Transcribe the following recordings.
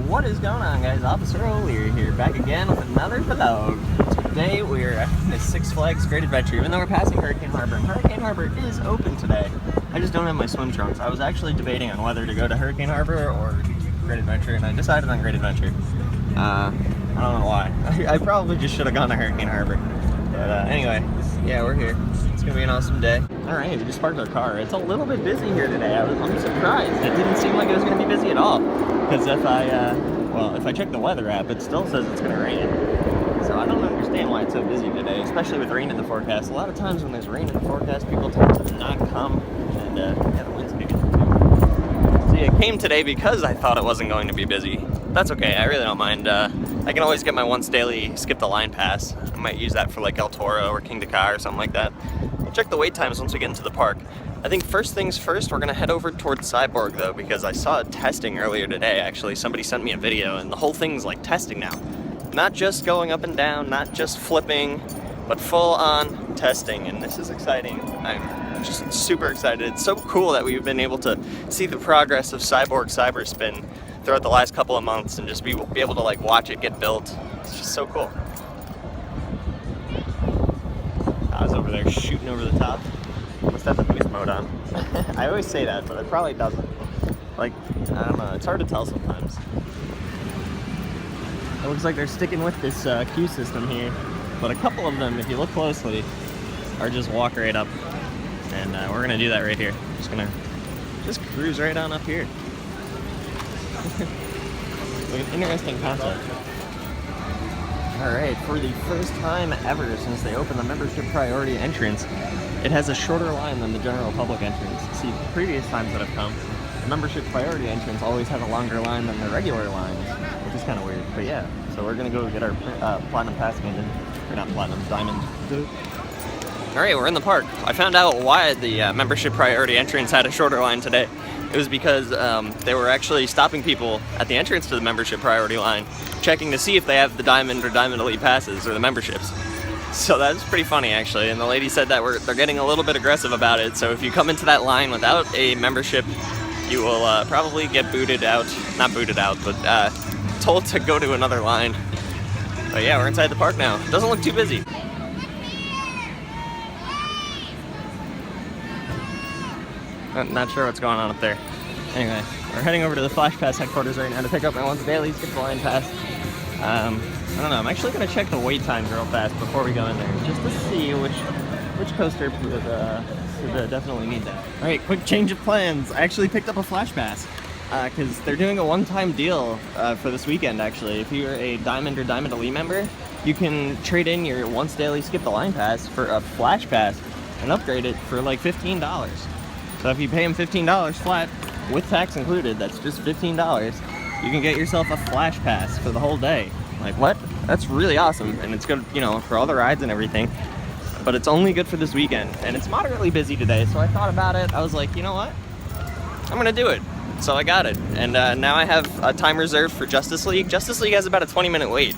What is going on, guys? Officer O'Leary here, back again with another vlog. Today we're at Six Flags Great Adventure, even though we're passing Hurricane Harbor. And Hurricane Harbor is open today. I just don't have my swim trunks. I was actually debating on whether to go to Hurricane Harbor or Great Adventure, and I decided on Great Adventure. I don't know why. I probably just should have gone to Hurricane Harbor. But anyway, yeah, we're here. It's gonna be an awesome day. Alright, we just parked our car. It's a little bit busy here today. I'm surprised. It didn't seem like it was gonna be busy at all. Because if I check the weather app, it still says it's gonna rain. So I don't understand why it's so busy today, especially with rain in the forecast. A lot of times when there's rain in the forecast, people tend to not come, and yeah, the wind's picking up too. See, I came today because I thought it wasn't going to be busy. That's okay, I really don't mind. I can always get my once daily skip the line pass. I might use that for like El Toro or King Dakar or something like that. We'll check the wait times once we get into the park. I think first things first, we're gonna head over towards Cyborg though, because I saw it testing earlier today. Actually, somebody sent me a video and the whole thing's like testing now. Not just going up and down, not just flipping, but full on testing, and this is exciting. I'm just super excited. It's so cool that we've been able to see the progress of Cyborg Cyberspin throughout the last couple of months and just be able to like watch it get built. It's just so cool. I was over there shooting over the top. Must have the boost mode on. I always say that, but it probably doesn't. Like, I don't know, it's hard to tell sometimes. It looks like they're sticking with this queue system here, but a couple of them, if you look closely, are just walk right up. And we're gonna do that right here. Just gonna cruise right on up here. Like an interesting concept. Alright, for the first time ever since they opened the membership priority entrance, it has a shorter line than the general public entrance. See, previous times that I've come, the membership priority entrance always had a longer line than the regular lines, which is kind of weird. But yeah, so we're gonna go get our platinum pass again, or not platinum, diamond. Alright, we're in the park. I found out why the membership priority entrance had a shorter line today. It was because they were actually stopping people at the entrance to the membership priority line, checking to see if they have the Diamond or Diamond Elite passes or the memberships. So that's pretty funny actually, and the lady said that they're getting a little bit aggressive about it, so if you come into that line without a membership, you will probably get booted out, not booted out, but told to go to another line. But yeah, we're inside the park now. It doesn't look too busy. I'm not sure what's going on up there. Anyway, we're heading over to the Flash Pass headquarters right now to pick up my once daily skip the line pass. I don't know, I'm actually going to check the wait times real fast before we go in there, just to see which coaster would definitely need that. Alright, quick change of plans. I actually picked up a Flash Pass, because they're doing a one-time deal for this weekend actually. If you're a Diamond or Diamond Elite member, you can trade in your once daily skip the line pass for a Flash Pass and upgrade it for like $15. So if you pay them $15 flat, with tax included, that's just $15, you can get yourself a Flash Pass for the whole day. Like, what? That's really awesome, and it's good, you know, for all the rides and everything, but it's only good for this weekend, and it's moderately busy today, so I thought about it. I was like, you know what? I'm gonna do it. So I got it, and now I have a time reserved for Justice League. Justice League has about a 20-minute wait,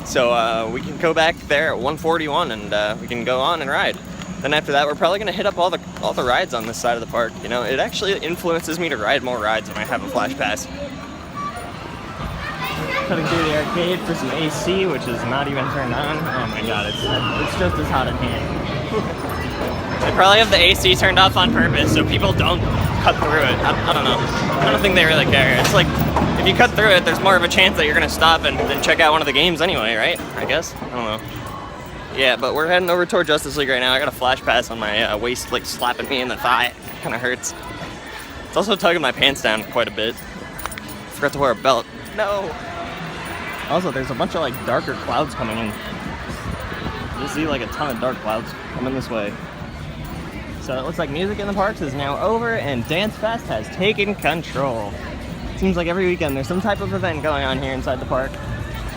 so we can go back there at 1:41, and we can go on and ride. Then after that, we're probably gonna hit up all the rides on this side of the park. You know, it actually influences me to ride more rides when I have a Flash Pass. Cutting through the arcade for some AC, which is not even turned on. Oh my god, it's just as hot in here. They probably have the AC turned off on purpose so people don't cut through it. I don't know. I don't think they really care. It's like, if you cut through it, there's more of a chance that you're gonna stop and then check out one of the games anyway, right? I guess? I don't know. Yeah, but we're heading over toward Justice League right now. I got a Flash Pass on my waist, like slapping me in the thigh. It kind of hurts. It's also tugging my pants down quite a bit. Forgot to wear a belt. No! Also, there's a bunch of like darker clouds coming in. You see like a ton of dark clouds coming this way. So it looks like music in the parks is now over and Dance Fest has taken control. It seems like every weekend there's some type of event going on here inside the park.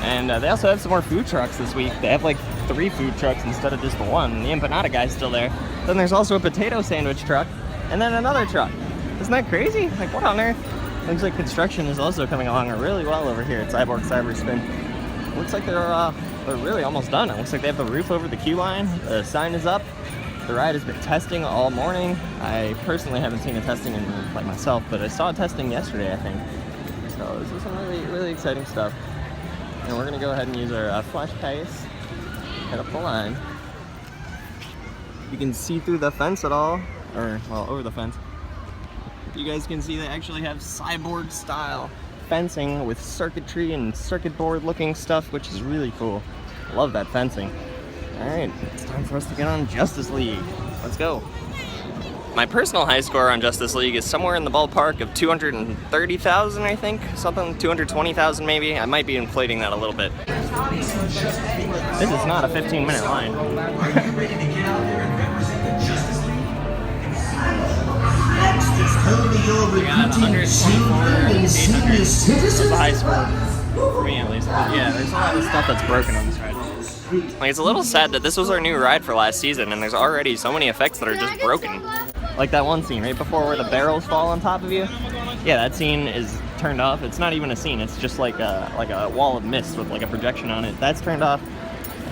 And they also have some more food trucks this week. They have like 3 food trucks instead of just the one. The empanada guy's still there. Then there's also a potato sandwich truck, and then another truck. Isn't that crazy? Like, what on earth? Looks like construction is also coming along really well over here at Cyborg Cyberspin. Looks like they're really almost done. It looks like they have the roof over the queue line. The sign is up. The ride has been testing all morning. I personally haven't seen it testing in like myself, but I saw it testing yesterday, I think. So this is some really exciting stuff. And we're gonna go ahead and use our flash pace, head up the line. You can see through the fence at all, or well, over the fence. You guys can see they actually have Cyborg style fencing with circuitry and circuit board looking stuff, which is really cool. Love that fencing. All right, it's time for us to get on Justice League. Let's go. My personal high score on Justice League is somewhere in the ballpark of 230,000, I think. Something, 220,000 maybe. I might be inflating that a little bit. This is not a 15-minute line. We got 124, 800. This is a high score for me at least. But yeah, there's a lot of stuff that's broken on this ride. Like, it's a little sad that this was our new ride for last season, and there's already so many effects that are just broken. Like that one scene right before where the barrels fall on top of you. Yeah, that scene is turned off. It's not even a scene. It's just like a wall of mist with like a projection on it. That's turned off.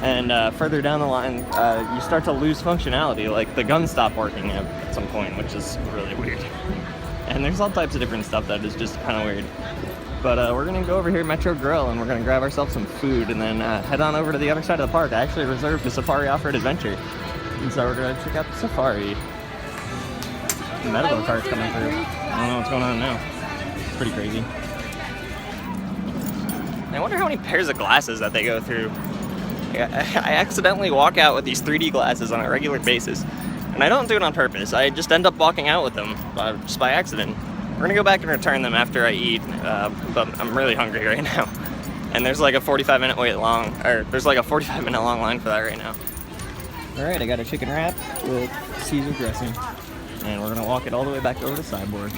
And further down the line, you start to lose functionality. Like the guns stop working at some point, which is really weird. And there's all types of different stuff that is just kind of weird. But we're gonna go over here to Metro Grill and we're gonna grab ourselves some food and then head on over to the other side of the park. I actually reserved the Safari Off-Road Adventure. And so we're gonna check out the Safari. The medical cart's coming through. I don't know what's going on now. It's pretty crazy. I wonder how many pairs of glasses that they go through. I accidentally walk out with these 3D glasses on a regular basis. And I don't do it on purpose. I just end up walking out with them just by accident. We're gonna go back and return them after I eat, but I'm really hungry right now. And there's like a 45-minute there's like a 45-minute long line for that right now. All right, I got a chicken wrap with Caesar dressing. And we're gonna walk it all the way back over to Cyborg.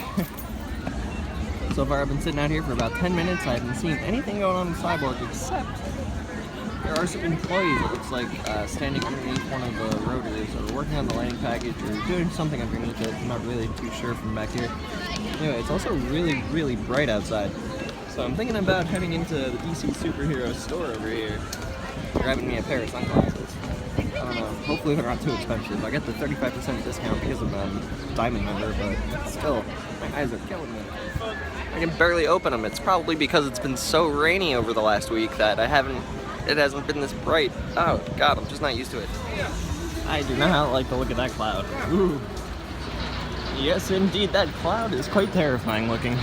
So far I've been sitting out here for about 10 minutes. I haven't seen anything going on with Cyborg except there are some employees, it looks like, standing underneath one of the rotors or working on the landing package or doing something underneath it. I'm not really too sure from back here. Anyway, it's also really bright outside. So I'm thinking about heading into the DC Superhero store over here, grabbing me a pair of sunglasses. I don't know, hopefully they're not too expensive. I get the 35% discount because of Diamond member, but still, my eyes are killing me. I can barely open them. It's probably because it's been so rainy over the last week that it hasn't been this bright. Oh god, I'm just not used to it. I do not like the look of that cloud. Ooh. Yes indeed, that cloud is quite terrifying looking.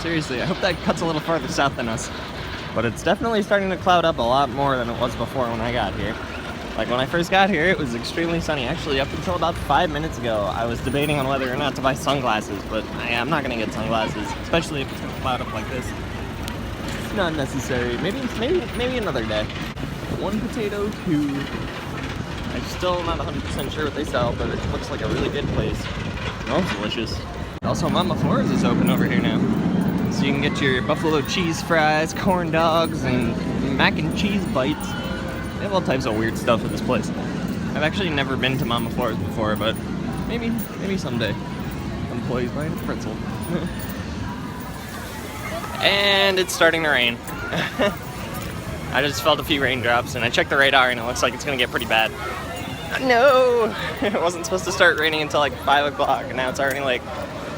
Seriously, I hope that cuts a little farther south than us. But it's definitely starting to cloud up a lot more than it was before when I got here. Like when I first got here, it was extremely sunny. Actually, up until about 5 minutes ago, I was debating on whether or not to buy sunglasses, but I'm not gonna get sunglasses, especially if it's gonna cloud up like this. It's not necessary. Maybe another day. One potato, two. I'm still not 100% sure what they sell, but it looks like a really good place. Smells delicious. Also, Mama Flora's is open over here now. So you can get your buffalo cheese fries, corn dogs, and mac and cheese bites. They have all types of weird stuff at this place. I've actually never been to Mama Flora's before, but maybe someday. Employees buying a pretzel. And it's starting to rain. I just felt a few raindrops, and I checked the radar, and it looks like it's gonna get pretty bad. No! It wasn't supposed to start raining until like 5 o'clock, and now it's already like,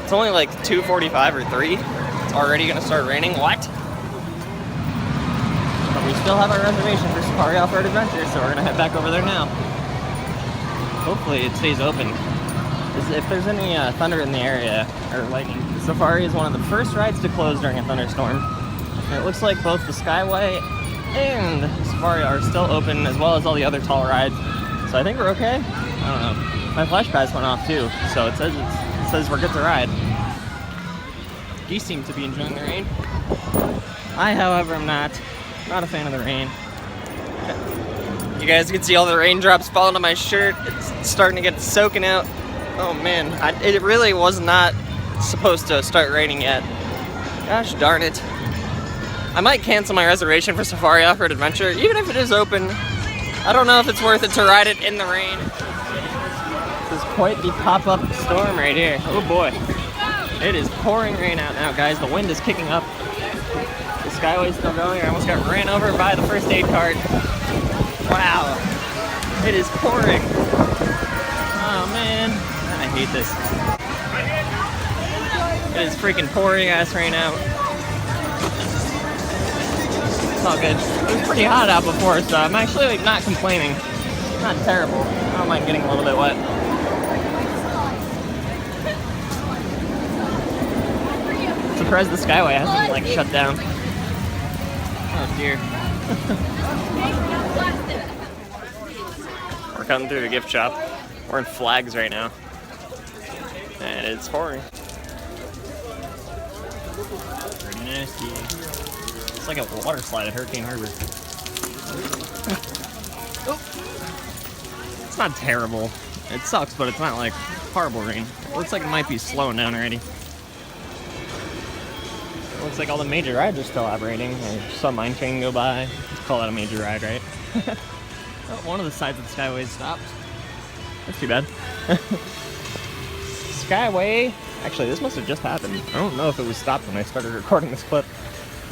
it's only like 2:45 or 3. It's already gonna start raining. What? But we still have our reservation for Safari Off-Road Adventure, so we're gonna head back over there now. Hopefully it stays open. If there's any thunder in the area, or lightning, Safari is one of the first rides to close during a thunderstorm. And it looks like both the Skyway and Safari are still open, as well as all the other tall rides. So I think we're okay. I don't know. My flash pass went off too, so it says we're good to ride. Geese seem to be enjoying the rain. I, however, am not a fan of the rain. You guys can see all the raindrops falling on my shirt. It's starting to get soaking out. Oh man, it really was not supposed to start raining yet. Gosh darn it. I might cancel my reservation for Safari Off-Road Adventure, even if it is open. I don't know if it's worth it to ride it in the rain. This is quite the pop-up storm right here. Oh boy. It is pouring rain out now, guys. The wind is kicking up. The Skyway's still going. I almost got ran over by the first aid cart. Wow. It is pouring. Oh man. I hate this. It is freaking pouring ass rain out. It's all good. It was pretty hot out before, so I'm actually like not complaining. Not terrible. I don't mind getting a little bit wet. Surprised the Skyway hasn't like shut down. Oh dear. We're coming through the gift shop. We're in Flags right now. And it's pouring. Pretty nasty. It's like a water slide at Hurricane Harbor. Oh. It's not terrible. It sucks, but it's not like horrible rain. It looks like it might be slowing down already. It looks like all the major rides are still operating. I saw Mine Train go by. Let's call that a major ride, right? Oh, one of the sides of the Skyway stopped. That's too bad. Skyway. Actually, this must have just happened. I don't know if it was stopped when I started recording this clip.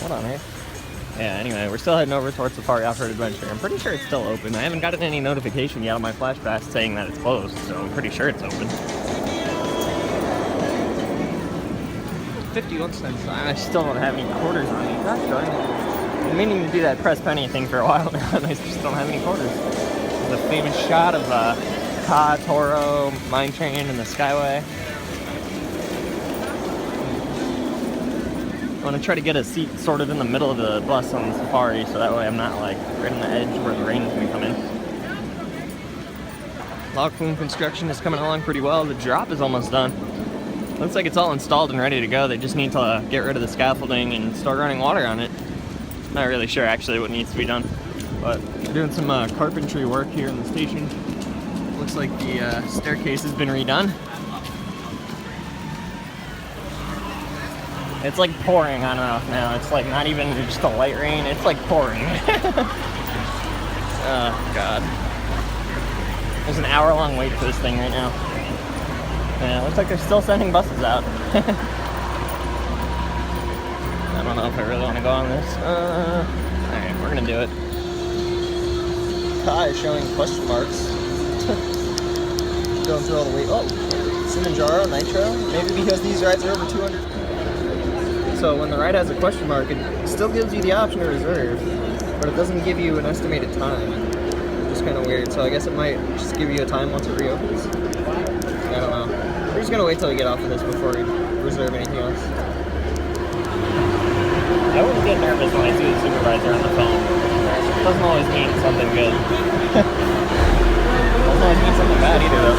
Hold on, right? Yeah, anyway, we're still heading over towards Safari Off-Road Adventure. I'm pretty sure it's still open. I haven't gotten any notification yet on my Flash Pass saying that it's closed, so I'm pretty sure it's open. 51 cents. I still don't have any quarters on me. Gosh darn it. I've been meaning to do that press penny thing for a while now, and I just don't have any quarters. There's a famous shot of Ka, Toro, Mine Train, and the Skyway. I want to try to get a seat sort of in the middle of the bus on the Safari, so that way I'm not like right on the edge where the rain is going to come in. Log flume construction is coming along pretty well. The drop is almost done. Looks like it's all installed and ready to go. They just need to get rid of the scaffolding and start running water on it. Not really sure actually what needs to be done, but they're doing some carpentry work here in the station. Looks like the staircase has been redone. It's like pouring on and off now. It's like not even just a light rain, it's like pouring. Oh God. There's an hour-long wait for this thing right now. Yeah, it looks like they're still sending buses out. I don't know if I really want to go on this. Alright, we're gonna do it. Ka is showing question marks. Going through all the way. Oh, Kilimanjaro, Nitro. Maybe because these rides are over 200. So when the ride has a question mark, it still gives you the option to reserve, but it doesn't give you an estimated time. Which is kind of weird. So I guess it might just give you a time once it reopens. I don't know. We're just gonna wait till we get off of this before we reserve anything else. I always get nervous when I see the supervisor on the phone. It doesn't always mean something good. It doesn't always mean something bad either, though.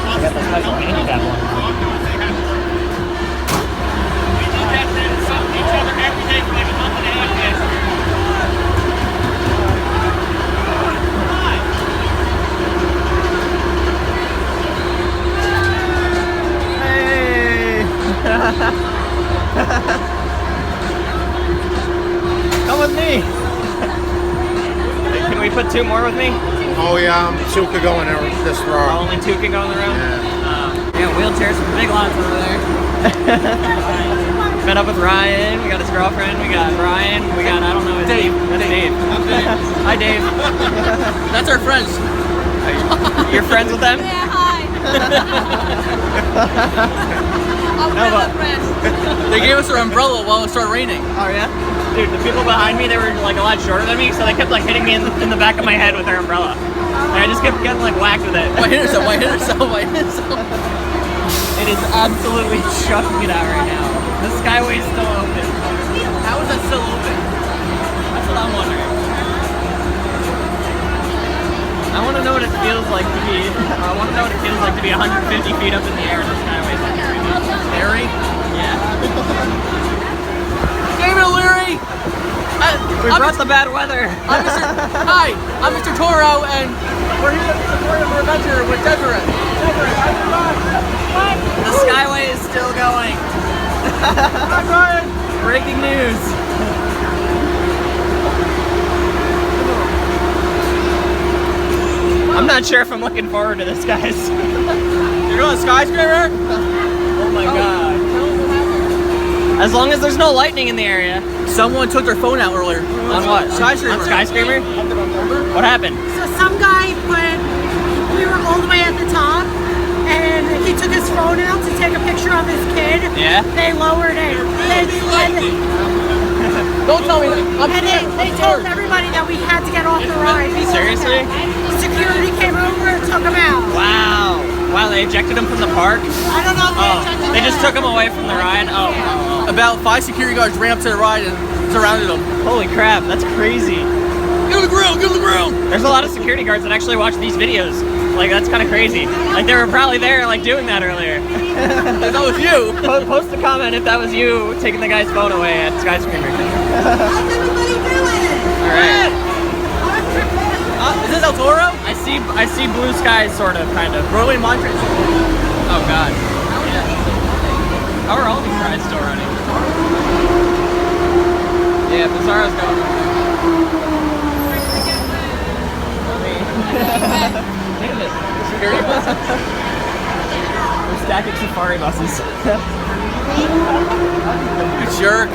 I got the special handicap one. We did that to each other every day for like a month and a half. Come with me! Can we put two more with me? Oh yeah, two could go in there this row. Oh, only two can go in the row? Yeah, wheelchairs for big lots over there. Met up with Ryan, we got his girlfriend, we got Ryan, we got, I don't know, Dave. That's Dave. I'm Dave. Hi Dave. That's our friends. You're friends with them? Yeah, hi. They gave us our umbrella while it started raining. Oh yeah? Dude, the people behind me, they were like a lot shorter than me, so they kept like hitting me in the back of my head with their umbrella. And I just kept getting like whacked with it. Why hit yourself? Why hit yourself? Why hit yourself? It is absolutely chucking it out right now. The Skyway is still open. How is that still open? That's what I'm wondering. I want to know what it feels like to be. I want to know what it feels like to be 150 feet up in the air in the Skyway. Larry? Yeah. David O'Leary! We brought the bad weather. Hi, I'm Mr. Toro, and we're here to support our adventure with Deseret. The Skyway is still going. Hi, Brian! Breaking news. I'm not sure if I'm looking forward to this, guys. You're going skyscraper? Oh my god. As long as there's no lightning in the area. Someone took their phone out earlier. On what? Skyscraper. On Skyscraper? What happened? So some guy we were all the way at the top, and he he took his phone out to take a picture of his kid. Yeah? They lowered it. Don't tell me. They told everybody that we had to get off the ride. Seriously? Security came over and took him out. Wow. Wow, they ejected him from the park? I don't know if Oh, they just took him away from the ride? Oh. About 5 security guards ran up to the ride and surrounded him. Holy crap, that's crazy. Get on the ground, get on the ground! There's a lot of security guards that actually watch these videos. Like, that's kind of crazy. Like, they were probably there, like, doing that earlier. If that was you. Post a comment if that was you taking the guy's phone away at Skyscraper. How's everybody doing? Alright. Is this El Toro? I see blue skies, sort of, kind of. Broadway Montrose. Oh, God. How are all these rides still running? Yeah, Bizarro's going. Look at this. Security buses. We're stacking safari buses. You jerk.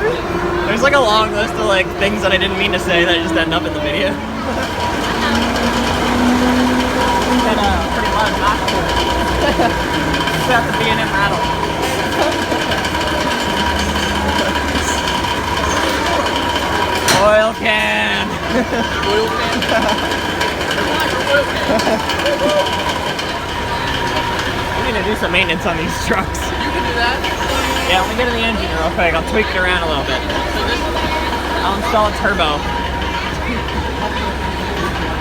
There's like a long list of like things that I didn't mean to say that just end up in the video. Got a pretty loud knock to it. Just have to be in rattle. Oil can. Oil can. We need to do some maintenance on these trucks. You can do that. Yeah, let me get in the engine real quick. I'll tweak it around a little bit. I'll install a turbo.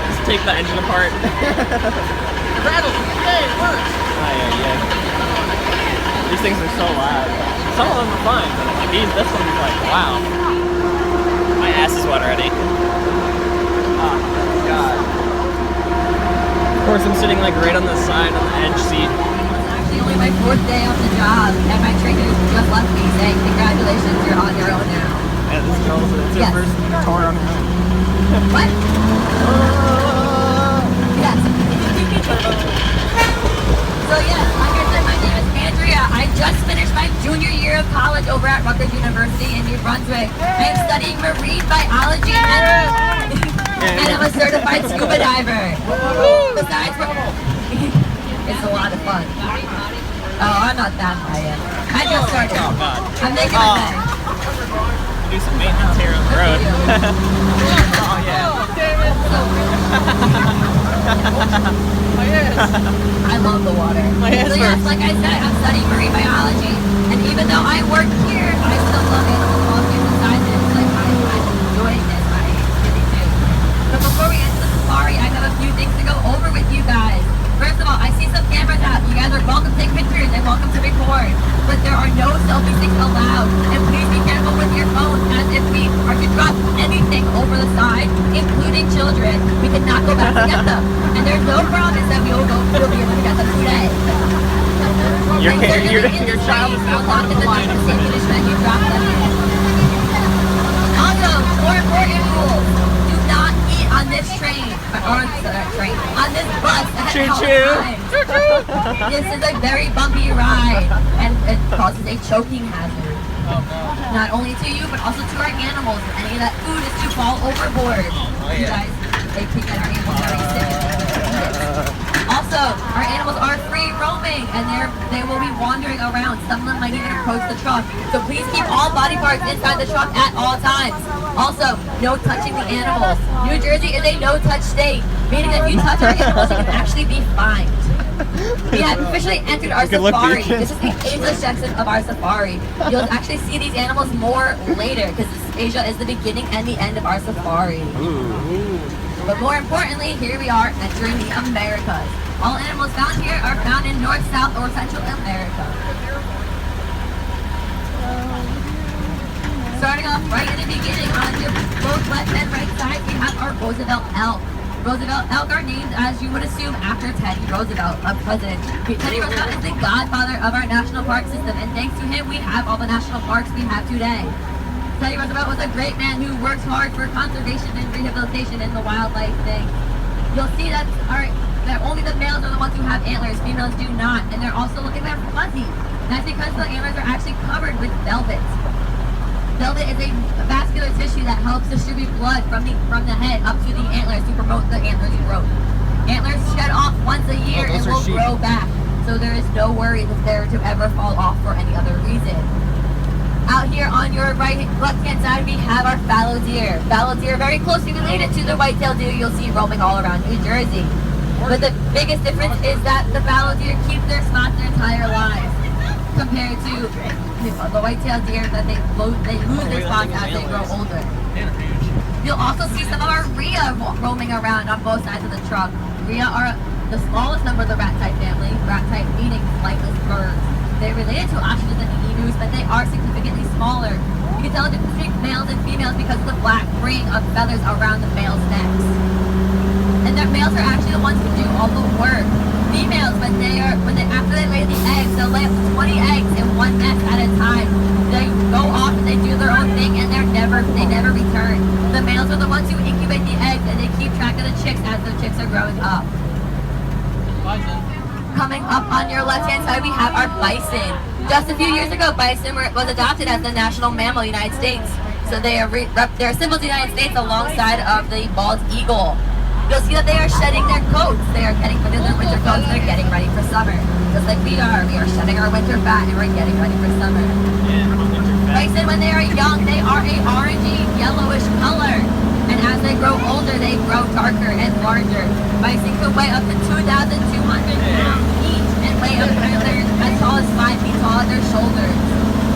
Just take the engine apart. It rattles. Hey, it works. Yeah. These things are so loud. Some of them are fine, but like this one's like, wow. My ass is wet already. Oh, God. Of course, I'm sitting like right on the side on the edge seat. Actually only my 4th day on the job, and my trainer just left me saying, congratulations, you're on your own now. Yeah, this girl's it's her Yes. first tour on her own. What? Yes. So yes, like I said, my name is Andrea. I just finished my junior year of college over at Rutgers University in New Brunswick. I am studying marine biology and I'm a certified scuba diver. Besides, it's a lot of fun. Oh, I'm not that high yet. I just started. Oh, God. I'm making a bed. Do some maintenance here on the road. Oh, yeah. I love the water. So yes, like I said, I'm studying marine biology, and even though I work here, I still love animals of all shapes and sizes. Like I'm enjoying this. I really do. But before we enter the safari, I have a few things to go over with you guys. First of all, I see some cameras out. You guys are welcome to take pictures and welcome to record, but there are no selfie sticks allowed. And please be careful with your phones, as if we are to drop anything over the side, including children, we cannot go back to get them. And there's no promise that we'll be able to get them today. Your child is not not in the line of same condition that you dropped them in. Also, more important rules. Do not eat on this train, on this bus at all times. This is a very bumpy ride, and it causes a choking hazard. Not only to you, but also to our animals. If any of that food is to fall overboard, you guys, they can get our animals very sick. Also, our animals are free roaming, and they will be wandering around. Some of them might even approach the truck. So please keep all body parts inside the truck at all times. Also, no touching the animals. New Jersey is a no-touch state, meaning that if you touch our animals, you can actually be fined. We have officially entered our safari. This is the ageless section of our safari. You'll actually see these animals more later, because Asia is the beginning and the end of our safari. But more importantly, here we are entering the Americas. All animals found here are found in North, South, or Central America. Starting off right in the beginning, on your both left and right side, we have our Roosevelt elk. Roosevelt elk are named, as you would assume, after Teddy Roosevelt, a president. Teddy Roosevelt is the godfather of our national park system, and thanks to him, we have all the national parks we have today. Teddy Roosevelt was a great man who works hard for conservation and rehabilitation in the wildlife thing. You'll see that only the males are the ones who have antlers, females do not, and they're also looking at fuzzy. That's because the antlers are actually covered with velvet. Velvet is a vascular tissue that helps distribute blood from the head up to the antlers to promote the antlers growth. Antlers shed off once a year and will grow back. so there is no worries if they're to ever fall off for any other reason. Out here on your left-hand side, we have our fallow deer. Fallow deer are very closely related to the white-tailed deer you'll see roaming all around New Jersey. But the biggest difference is that the fallow deer keep their spots their entire lives, compared to the white-tailed deer that they lose their spots as they grow older. You'll also see some of our rhea roaming around on both sides of the truck. Rhea are the smallest member of the rat-type family, rat-type meaning flightless birds. They're related to ostriches and emus, but they are significantly smaller. You can tell the difference between males and females because of the black ring of feathers around the males' necks. And their males are actually the ones who do all the work. Females, after they lay the eggs, they'll lay up to 20 eggs in one nest at a time. They go off and they do their own thing, and they never return. The males are the ones who incubate the eggs, and they keep track of the chicks as the chicks are growing up. Coming up on your left-hand side, we have our bison. Just a few years ago, bison was adopted as the national mammal of the United States. So they are they're a symbol of the United States alongside of the bald eagle. You'll see that they are shedding their coats. They are getting rid of their winter coats. They're getting ready for summer. Just like we are shedding our winter fat and we're getting ready for summer. Bison, when they are young, they are a orangey, yellowish color. And as they grow older, they grow darker and larger. Bison can weigh up to 2,200 pounds each and weigh up to as tall as 5 feet tall at their shoulders.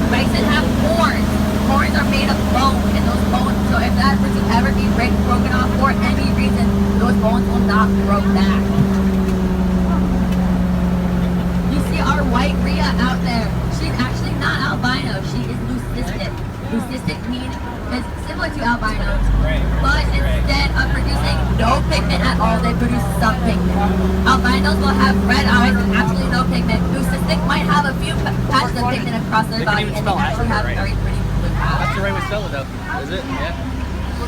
Bison have horns. Horns are made of bone, and those bones, so if that were to ever be broken off for any reason, those bones will not grow back. You see our white rhea out there. She's actually not albino, she is leucistic. Leucistic means is similar to albinos, but instead of producing no pigment at all, they produce some pigment. Albinos will have red eyes and absolutely no pigment. Leucistic might have a few patches of pigment across their body, and they actually have very pretty blue eyes. That's the right way to spell it, though. Is it? Yeah.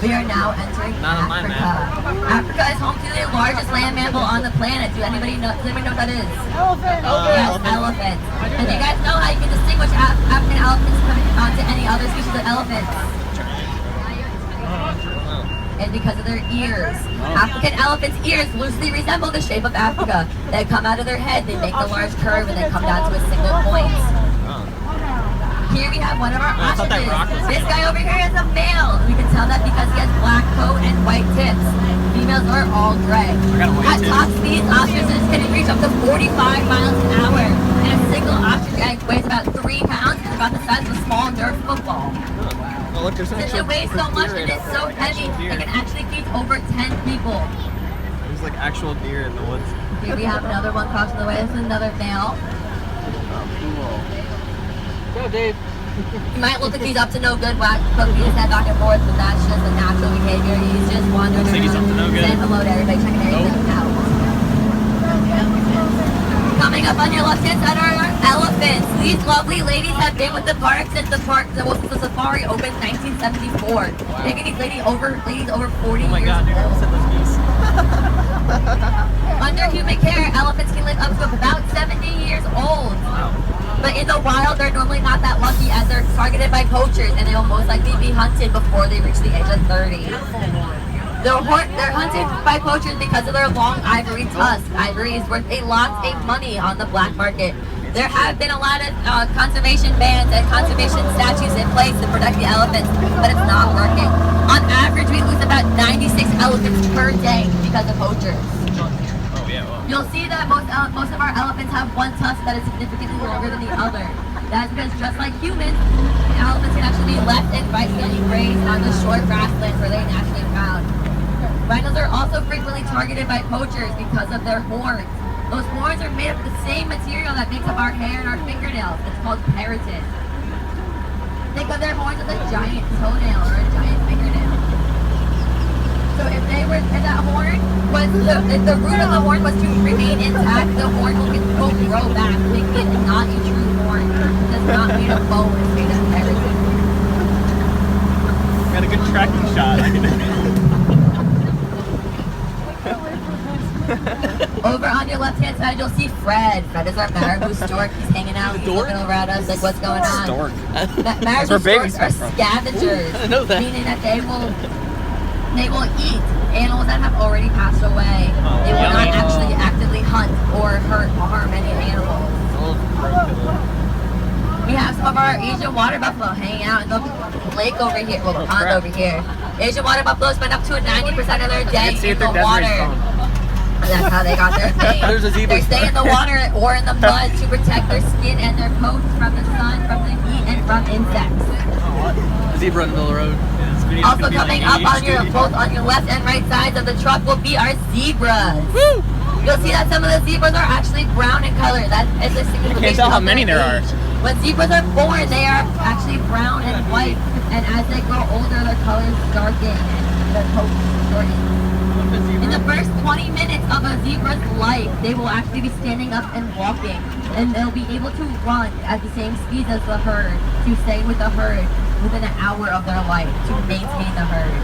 We are now entering Africa. Africa is home to the largest land mammal on the planet. Does anybody know what that is? Elephant. Yes, elephants. And do you guys know how you can distinguish African elephants from any other species of elephants? And because of their ears. African elephants' ears loosely resemble the shape of Africa. They come out of their head, they make a large curve, and they come down to a single point. Here we have one of our ostriches. This guy over here is a male. We can tell that because he has black coat and white tips. Females are all gray. At top speed, ostriches can reach up to 45 miles an hour. And a single ostrich egg weighs about 3 pounds. It's about the size of a small Nerf football. Oh, look, Since it weighs so much and it's so heavy, it can actually feed over 10 people. There's like actual deer in the woods. Here we have another one crossing the way. This is another male. Go, Dave. He might look like he's up to no good, poking his head back and forth, but that's just a natural behavior. He's just wandering around, He's up to no good. saying hello to everybody, checking everything out. Coming up on your left-hand side are our elephants. These lovely ladies have been with the park since the safari opened in 1974. Making these ladies over 40 Oh my years god, dude, I almost old. said those geese. Under human care, elephants can live up to about 70 years old. Wow. But in the wild, they're normally not that lucky as they're targeted by poachers and they will most likely be hunted before they reach the age of 30. They're hunted by poachers because of their long ivory tusks. Ivory is worth a lot of money on the black market. There have been a lot of conservation bans and conservation statutes in place to protect the elephants, but it's not working. On average, we lose about 96 elephants per day because of poachers. Oh, yeah, well. You'll see that most of our elephants have one tusk that is significantly longer than the other. That's because just like humans, elephants can actually be left and right and grazed on the short grasslands where they naturally found. Rhinos are also frequently targeted by poachers because of their horns. Those horns are made of the same material that makes up our hair and our fingernails. It's called keratin. Think of their horns as a giant toenail or a giant fingernail. So if that horn was, if the root of the horn was to remain intact, the horn will grow back, making it not a true horn. It's not made of bone, it's made of keratin. Got a good tracking shot. Over on your left-hand side, you'll see Fred. Fred is our marabou stork. He's hanging out. He's looking over at us like, what's going on? Stork. Marabou storks are scavengers, I know that. meaning that they will eat animals that have already passed away. They will not actually actively hunt or hurt or harm any animals. We have some of our Asian water buffalo hanging out in the lake over here, well, the pond over here. Asian water buffalo spend up to 90% of their day in the water. That's how they got their name. They stay in the water or in the mud to protect their skin and their coats from the sun, from the heat, and from insects. Zebra in the middle of the road. Also coming up on your both on your left and right sides of the truck will be our zebras. Woo! You'll see that some of the zebras are actually brown in color. That is a signification. Can't tell how many there are. When zebras are born, they are actually brown and white, and as they grow older, their colors darken and their coats shorten. In the first 20 minutes of a zebra's life, they will actually be standing up and walking, and they'll be able to run at the same speed as the herd to stay with the herd within an hour of their life to maintain the herd.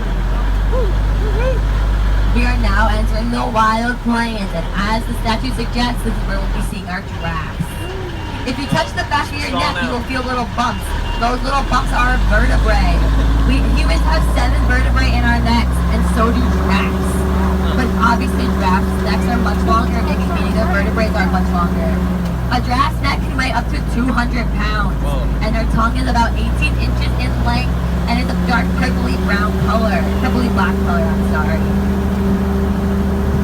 We are now entering the wild plains, and as the statue suggests, this is where we'll be seeing our giraffes. If you touch the back of your neck, you will feel little bumps. Those little bumps are vertebrae. We humans have 7 vertebrae in our necks, and so do giraffes. But obviously giraffes' necks are much longer, meaning their vertebrae are much longer. A giraffe's neck can weigh up to 200 pounds, and their tongue is about 18 inches in length, and it's a dark purpley brown color, purpley black color, I'm sorry.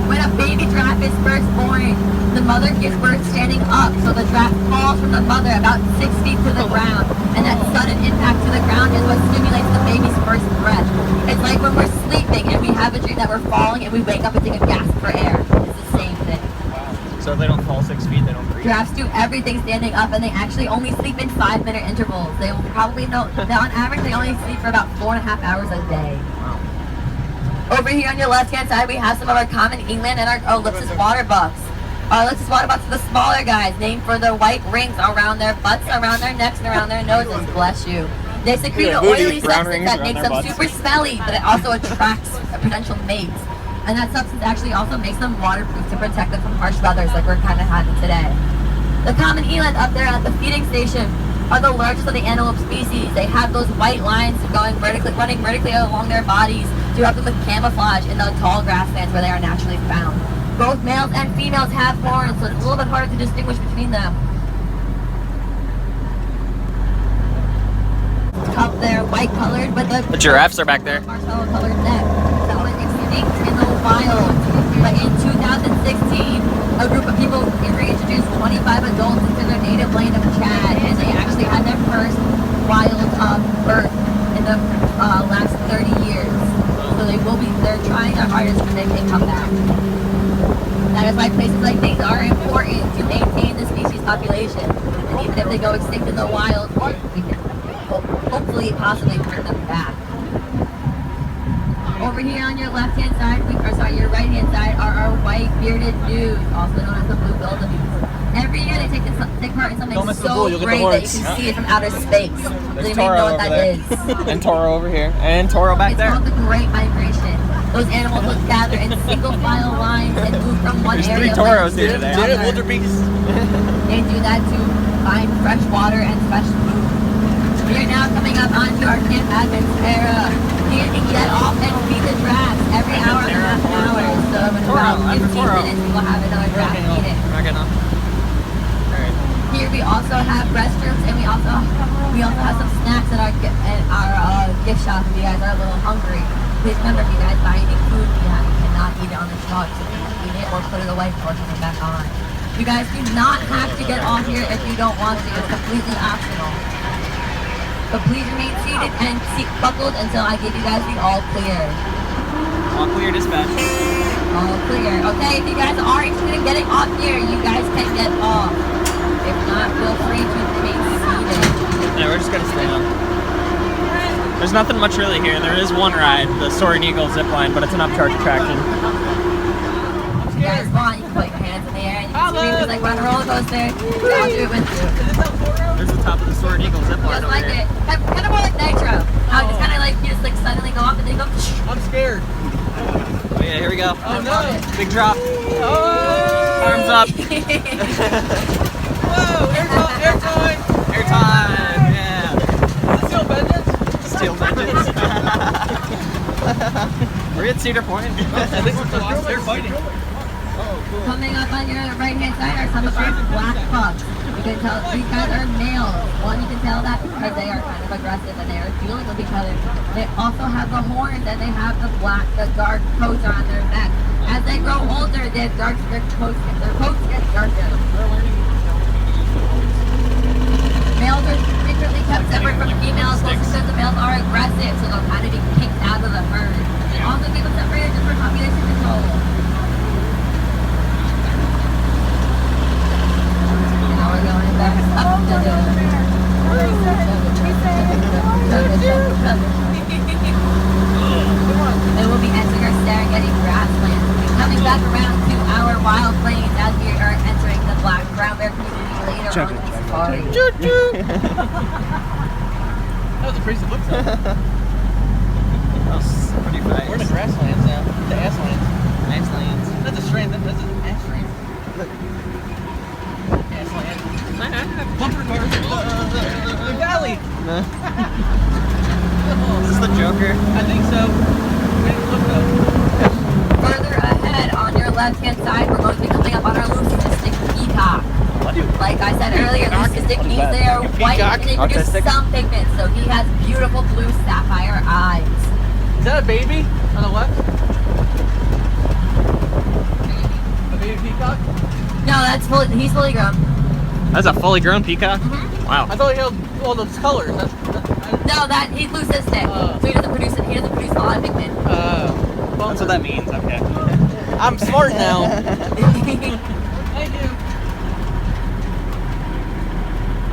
When a baby giraffe is first born, the mother gives birth standing up, so the giraffe falls from the mother about 6 feet to the ground, and that sudden impact to the ground is what stimulates the baby's first breath. It's like when we're sleeping and we have a dream that we're falling and we wake up and take a gasp for air. It's the same thing. So if they don't fall 6 feet, they don't breathe. Giraffes do everything standing up, and they actually only sleep in 5-minute intervals. They will probably know that on average they only sleep for about 4.5 hours a day. Over here on your left-hand side, we have some of our common eland and our ellipsis water bucks. Our ellipsis water bucks are the smaller guys, named for their white rings around their butts, around their necks, and around their noses. Bless you. They secrete an oily substance that makes them super smelly, but it also attracts potential mates. And that substance actually also makes them waterproof to protect them from harsh weathers like we're kind of having today. The common eland up there at the feeding station are the largest of the antelope species. They have those white lines running vertically along their bodies to help them with camouflage in the tall grasslands where they are naturally found. Both males and females have horns, so it's a little bit harder to distinguish between them. Up there, white colored, but the giraffes are back there. Marshmallow colored neck. That was extinct in the wild. But in 2016, a group of people reintroduced 25 adults into their native land of Chad, and they actually had their first wild birth in the last 30 years. So they're trying their hardest to make it come back. That is why places like these are important to maintain the species population. And even if they go extinct in the wild, we can hopefully possibly bring them back. Over here on your left-hand side, your right-hand side are our white bearded gnus, also known as the blue wildebeest. Every year they take part in something so great that you can see it from outer space. You don't even know what that is. And Toro over here. And Toro back there. It's called the Great Migration. Those animals will gather in single file lines and move from one area There's 3 Toros here today. They do that to find fresh water and fresh food. We are now coming up onto our Camp Advent era. You can get off and feed the giraffes every hour and a half an hour. So in about 15 minutes we will have another giraffe feeding. Here we also have restrooms, and we also have some snacks at our gift shop if you guys are a little hungry. Please remember, if you guys buy any food, you cannot eat it on the truck, so you can eat it or put it away before coming back on. You guys do not have to get off here if you don't want to. It's completely optional. But please remain seated and seat buckled until I give you guys the all clear. All clear dispatch. All clear. Okay, if you guys are interested in getting off here, you guys can get off. If not, feel free to remain seated. Yeah, we're just gonna stay on. There's nothing much really here. There is one ride, the Soaring Eagle zip line, but it's an upcharge attraction. If you guys want, you can put your hands in the air and you can scream just like we're on a roller coaster. I'll do it with you. There's the top of the Soaring Eagle zip line Just over like here. it. Kind of more like Nitro. How it's kind of like you just like suddenly go off and then you go. I'm scared. Oh yeah, here we go. Oh no. Big drop. Oh! Arms up. Whoa! Airtime! Airtime, yeah. Is it still vengeance? Steel vengeance. We're we at Cedar Point? At least they're fighting. Coming up on your right-hand side are some of our black pups. You can tell these guys are males. One, you can tell that because they are kind of aggressive and they are dueling with each other. They also have the horns and they have the dark coats on their neck. As they grow older, their coats get darker. Males are secretly kept separate from females because the males are aggressive, so they'll kind of be kicked out of the herd. They also keep them separated just for population control. Now we're going back up to the... They will be entering our Serengeti grassland. Coming back around to our wild plains as we are entering the black brown bear community later on in the safari. That was a crazy look though. That was pretty fast. We're in the grasslands now. The asslands. Asslands. That's a strand. That's an assland. Assland. Bumper cars. The valley. Is this the Joker? I think so. Look though. Further ahead on your left-hand side, we're going to be coming up on our leucistic peacock. Like I said earlier, leucistic means they are white and they produce some pigment, so he has beautiful blue sapphire eyes. Is that a baby on the left? A baby peacock? No, he's fully grown. That's a fully grown peacock? Wow. I thought he had all those colors. No, he's leucistic, so he doesn't produce a lot of pigment. That's what that means, okay. I'm smart now. Thank you.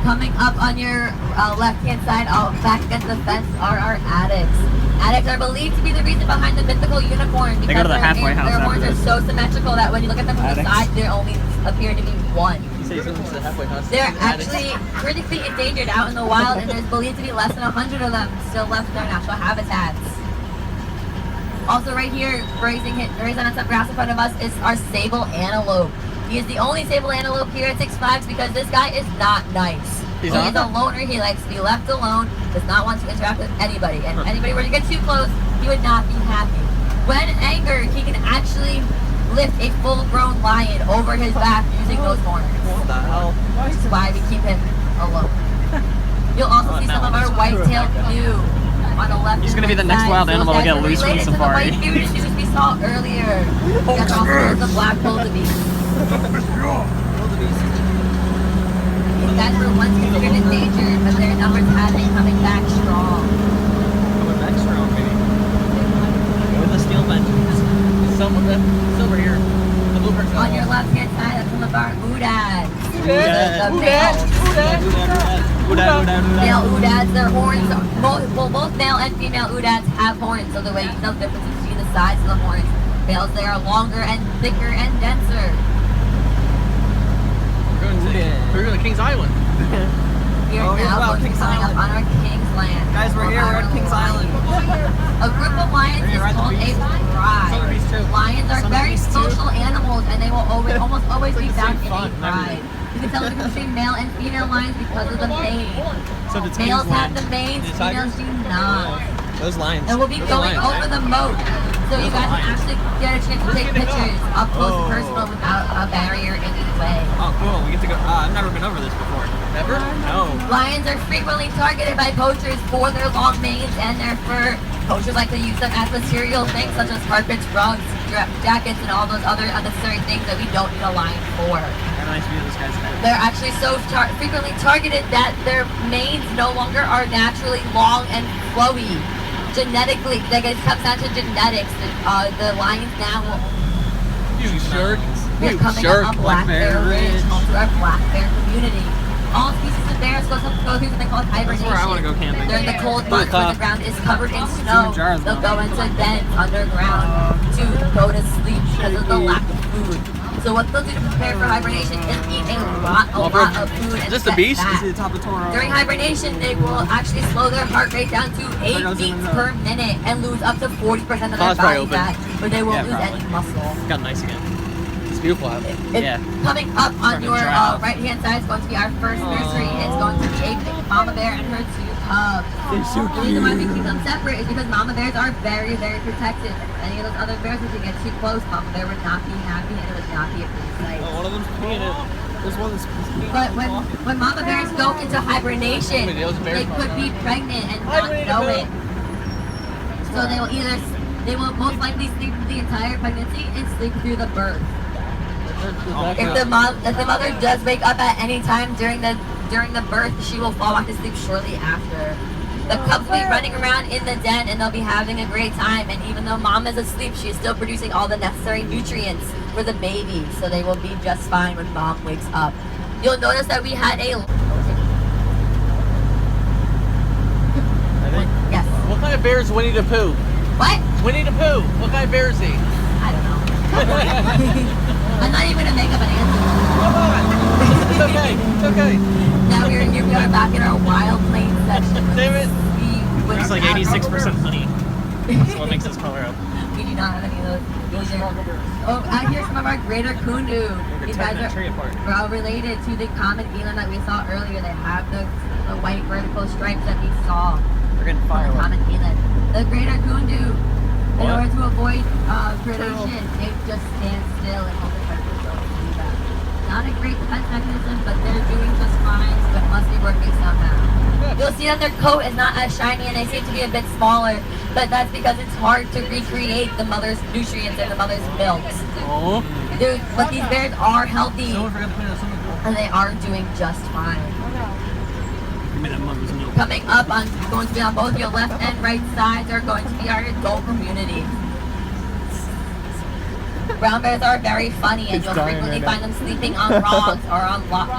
Coming up on your left-hand side, back against the fence, are our addicts. Addicts are believed to be the reason behind the mythical unicorn because They go to the halfway house their horns after are this. so symmetrical that when you look at them from the side, there only appear to be one. You say something to the halfway house. They're actually critically endangered out in the wild, and there's believed to be less than 100 of them still left in their natural habitats. Also right here, grazing on some grass in front of us is our sable antelope. He is the only sable antelope here at Six Flags because this guy is not nice. He's a loner, he likes to be left alone, does not want to interact with anybody, and anybody were to get too close, he would not be happy. When angered, he can actually lift a full-grown lion over his back using those horns. What the hell? Which is why we keep him alone. You'll also see some of our white-tailed canoe on the left. He's gonna be the next wild animal to get loose from the safari. The white shoes we saw earlier. That's also the black wildebeest. These guys were once considered endangered, but their numbers have been coming back strong. Coming back strong, baby. With a steel vengeance. Silver here. The blueprints On your left-hand side, that's some of our oodads. Male oodads, their horns, both male and female oodads have horns, so the way you know the difference between the size of the horns. Males, they are longer and thicker and denser. We're going to Kings Island. We are now going to be coming up on our King's Land. Guys, we're here, we're at Kings Island. A group of lions is called a pride. Lions are very social animals and they will almost always be found in a pride. You can tell the difference between male and female lions because of the mane. So does Males Kings have Land. the manes, females do not. Those lions. And we'll be going over the moat, so you guys can actually get a chance to take pictures up close and personal without a barrier in the way. Oh, cool. We get to go. I've never been over this before. Never? No. Lions are frequently targeted by poachers for their long manes and their fur. Poachers like to use them as material things such as carpets, rugs, jackets, and all those other unnecessary things that we don't need a lion for. Got a nice view of this guy's head. They're actually so frequently targeted that their manes no longer are naturally long and flowy. Genetically, like it comes down to genetics. The lions now will. You jerk. We're coming up on Black Bear Ridge, home to our Black Bear community. All species of bears go through something called hibernation. That's where I want to go camping. They're in the cold months where the ground is covered in snow. They'll go into dens underground to go to sleep because of the lack of food. So what they'll do to prepare for hibernation is eat a lot of food and Is this the set beast? fat. This is the top of Toro. During hibernation, they will actually slow their heart rate down to 8 beats per minute and lose up to 40% of their Car's probably body open. fat, but they won't lose probably. any muscle. Got nice again. beautiful out. Yeah. Coming up on Starting to your dry off. right-hand side is going to be our first nursery. It's going to be a mama bear and her 2 cubs. They're so The reason why we keep them separate is because mama bears are very, very protective. Any of those other bears, if you get too close, mama bear would not be happy and it would not be a pretty sight. One of them's peeing it. There's one that's peeing. But when mama bears go into hibernation, they could be pregnant and not know it. So they will most likely sleep through the entire pregnancy and sleep through the birth. If the mother does wake up at any time during the birth, she will fall back to sleep shortly after. The cubs will be running around in the den and they'll be having a great time. And even though mom is asleep, she is still producing all the necessary nutrients for the baby. So they will be just fine when mom wakes up. You'll notice that we had a... Yes. What kind of bear is Winnie the Pooh? What? Winnie the Pooh. What kind of bear is he? I don't know. I'm not even gonna make up an answer. Come on. It's okay. It's okay. Now here we are back in our wild plains section. Damn it. It's like 86% honey. That's what makes this color up. We do not have any of those. Oh, out here some of our greater kundu. These guys are all related to the common eland that we saw earlier. They have the white vertical stripes that we saw. We're getting The fireworks. common eland. The greater kundu, in order to avoid predation, they just stand still and hope the predators don't see them. Not a great defense mechanism, but they're doing just fine, so it must be working somehow. You'll see that their coat is not as shiny and they seem to be a bit smaller, but that's because it's hard to recreate the mother's nutrients and the mother's milks. Oh. But these bears are healthy and they are doing just fine. Coming up on going to be on both your left and right sides are going to be our adult community. Brown bears are very funny and you'll frequently find them sleeping on logs or on logs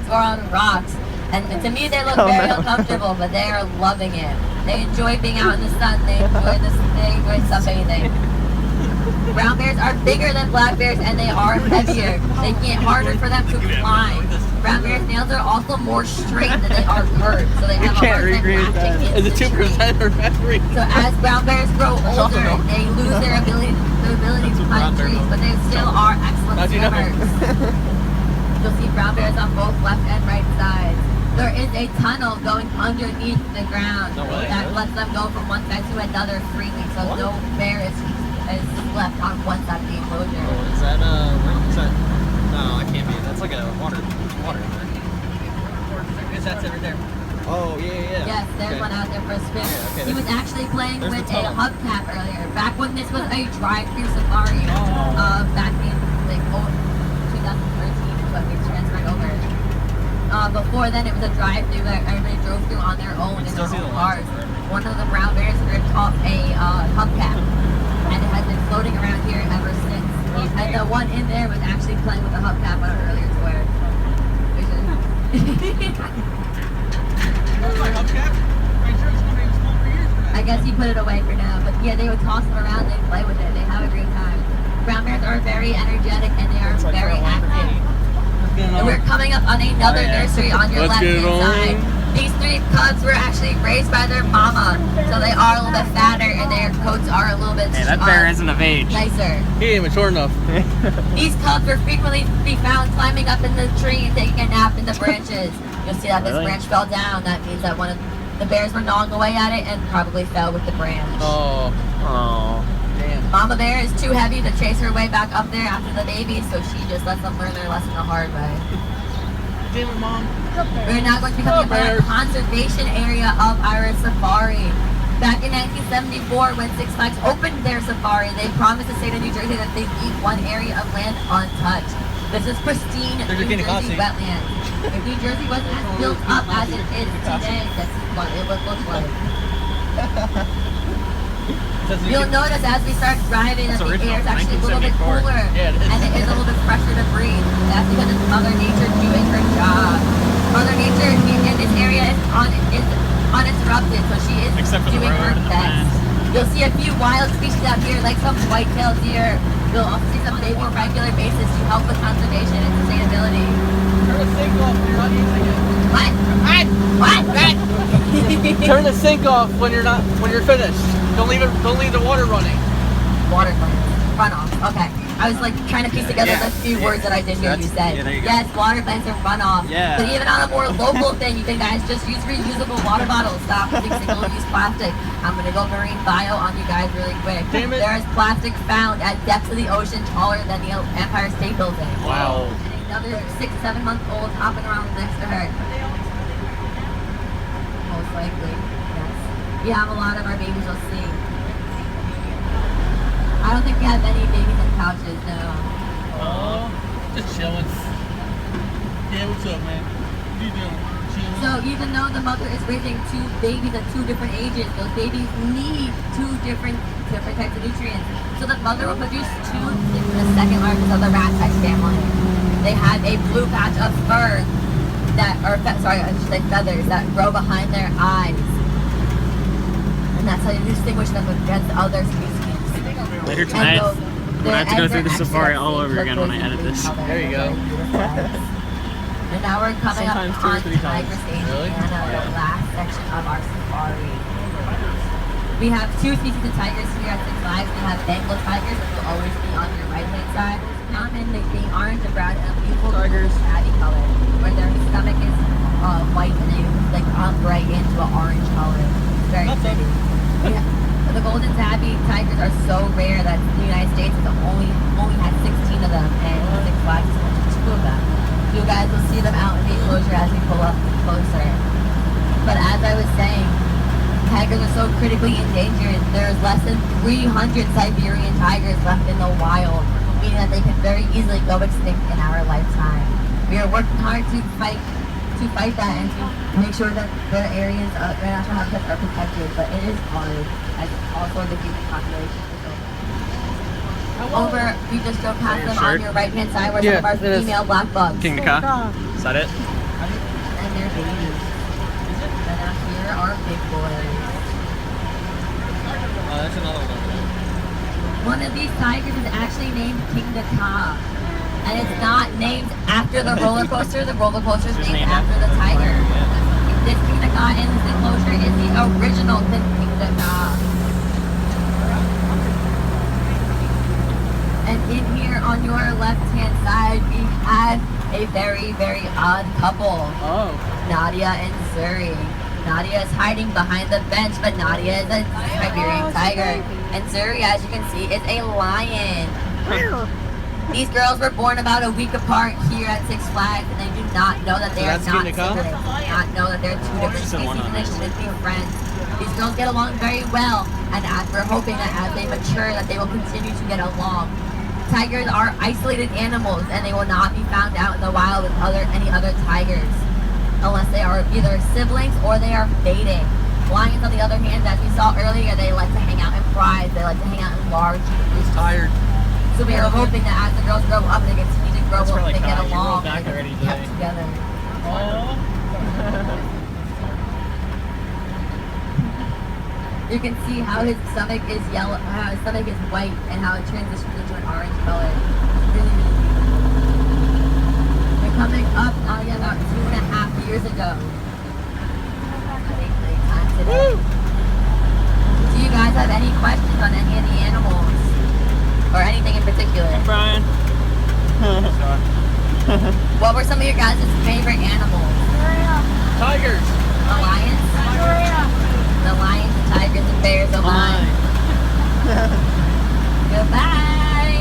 or on rocks. And to me they look very uncomfortable, but they are loving it. They enjoy being out in the sun, they enjoy sunbathing. Brown bears are bigger than black bears and they are heavier, making it harder for them to climb. Brown bears' nails are also more straight than they are curved, so they have a hard time latching Is into it 2% or battery? So as brown bears grow older, they lose their ability to climb trees, but they still are excellent swimmers. You'll see brown bears on both left and right sides. There is a tunnel going underneath the ground that lets them go from one side to another freely, so no bear is left on one side of the enclosure. Is that no, it can't be. That's like a water there. Because that's over there. Oh, yeah. Yes, there's one out there for a spin. Yeah, okay, He was actually playing there's with the a tunnel. hubcap earlier, back when this was a drive-through safari. Back in like 2013 is when we transferred over. Before then, it was a drive-through that everybody drove through on their own in their own cars. One of the brown bears ripped off a hubcap, and it has been floating around here ever since. And the one in there was actually playing with the hubcap on an earlier tour. I guess he put it away for now, but yeah, they would toss them around, they'd play with it, they have a great time. Brown bears are very energetic and they are very active. And we're coming up on another nursery on your left-hand side. These 3 cubs were actually raised by their mama, so they are a little bit fatter and their coats are a little bit Hey, that bear isn't of age. nicer. He ain't mature enough. These cubs will frequently be found climbing up in the tree and taking a nap in the branches. You'll see that this branch fell down. That means that one of the bears were gnawing away at it and probably fell with the branch. Oh. Damn. Mama bear is too heavy to chase her way back up there after the baby, so she just lets them learn their lesson the hard way. Damn it, Mom. We're now going to be coming up on a conservation area of our safari. Back in 1974, when Six Flags opened their safari, they promised the state of New Jersey that they'd keep one area of land untouched. This is pristine New Jersey wetland. If New Jersey wasn't as built up as it is today, this is what it would look like. You'll notice as we start driving that the air is actually a little bit cooler and it is a little bit fresher to breathe. That's because it's Mother Nature doing her job. Mother Nature in this area is uninterrupted, so she is doing her best. You'll see a few wild species out here, like some white-tailed deer. You'll also see some maybe more regular basis to help with conservation and sustainability. Turn the sink off when you're not using it. What? Turn the sink off when you're finished. Don't leave the water running. Water runoff. Okay. I was like trying to piece together the few words that I didn't hear you say. Yeah, there you go. Yes, water plants and runoff. Yeah. But even on a more local thing, you can guys just use reusable water bottles. Stop using single-use plastic. I'm gonna go marine bio on you guys really quick. Damn it. There is plastic found at depths of the ocean taller than the Empire State Building. Wow. And another 6-7 month old hopping around next to her. Most likely, yes. We have a lot of our babies you'll see. I don't think we have any babies in pouches, no. Oh, just chilling. Yeah, what's up, man? What you doing? Chilling? So even though the mother is raising 2 babies at 2 different ages, those babies need 2 different types of nutrients. So the mother will produce 2 the second largest of the rat type family. They have a blue patch of fur that, or sorry, I should say feathers that grow behind their eyes. And that's how you distinguish them against other species. Later tonight, And when I have to go through the they're safari extra all over again when I turquoise edit this. color. There you go. And now we're coming Sometimes up 2 or on 3 times. Tiger Stage, Really? Indiana, the last section of our safari. We have 2 species of tigers here at Six Flags. We have Bengal tigers, which will always be on your right-hand side. Common, they being orange and brown and a beautiful Tigers. tabby color, where their stomach is white and they like ombre into an orange color. It's very pretty. The golden tabby tigers are so rare that the United States has only had 16 of them, and Six Flags has only 2 of them. You guys will see them out in the enclosure as we pull up closer. But as I was saying, tigers are so critically endangered. There's less than 300 Siberian tigers left in the wild, meaning that they can very easily go extinct in our lifetime. We are working hard to fight that and to make sure that their areas, their natural habitats are protected, but it is hard, as also the human population is over. We just drove past them on your right hand side where some of our female black bugs. King Nika. Is that it? And their babies. And out here are big boys. Oh, that's another one. One of these tigers is actually named King Nika. And it's not named after the roller coaster. The roller coaster is named after the tiger. This King Nika in this enclosure is the original King Nika. And in here on your left-hand side, we have a very, very odd couple. Oh. Nadia and Zuri. Nadia is hiding behind the bench, but Nadia is a Siberian tiger. And Zuri, as you can see, is a lion. These girls were born about a week apart here at Six Flags, and they do not know that they are not siblings. They do not know that they're 2 different species, and they shouldn't be friends. These girls get along very well, and we're hoping that as they mature, that they will continue to get along. Tigers are isolated animals, and they will not be found out in the wild with any other tigers, unless they are either siblings or they are mating. Lions, on the other hand, as we saw earlier, they like to hang out in prides. They like to hang out in large groups. Tired. So we are hoping that as the girls grow up, they continue to grow up, they get along, back and already they kept today. together. Oh. You can see how his stomach is yellow, how his stomach is white, and how it transitions into an orange color. It's really, really beautiful. They're coming up about 2.5 years ago. Today. Do you guys have any questions on any of the animals? Or anything in particular? Hey, Brian. What were some of your guys' favorite animals? Tigers. The lions? The lions, the tigers, the bears, the lions. Goodbye!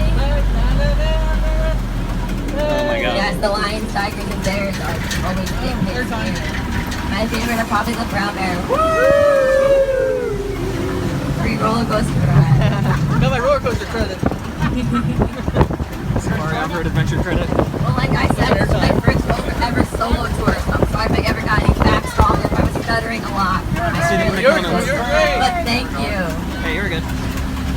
Oh my god. Yes, the lions, tigers, and bears are always big hits here. My favorite are probably the brown bear. Woo! Free roller coaster ride. Got my roller coaster credit. Safari Off-Road Adventure credit. Well, like I said, it's my first ever solo tour, so I'm sorry if I ever got any facts wrong, if I was stuttering a lot. You're great. But thank you. Hey, you're good.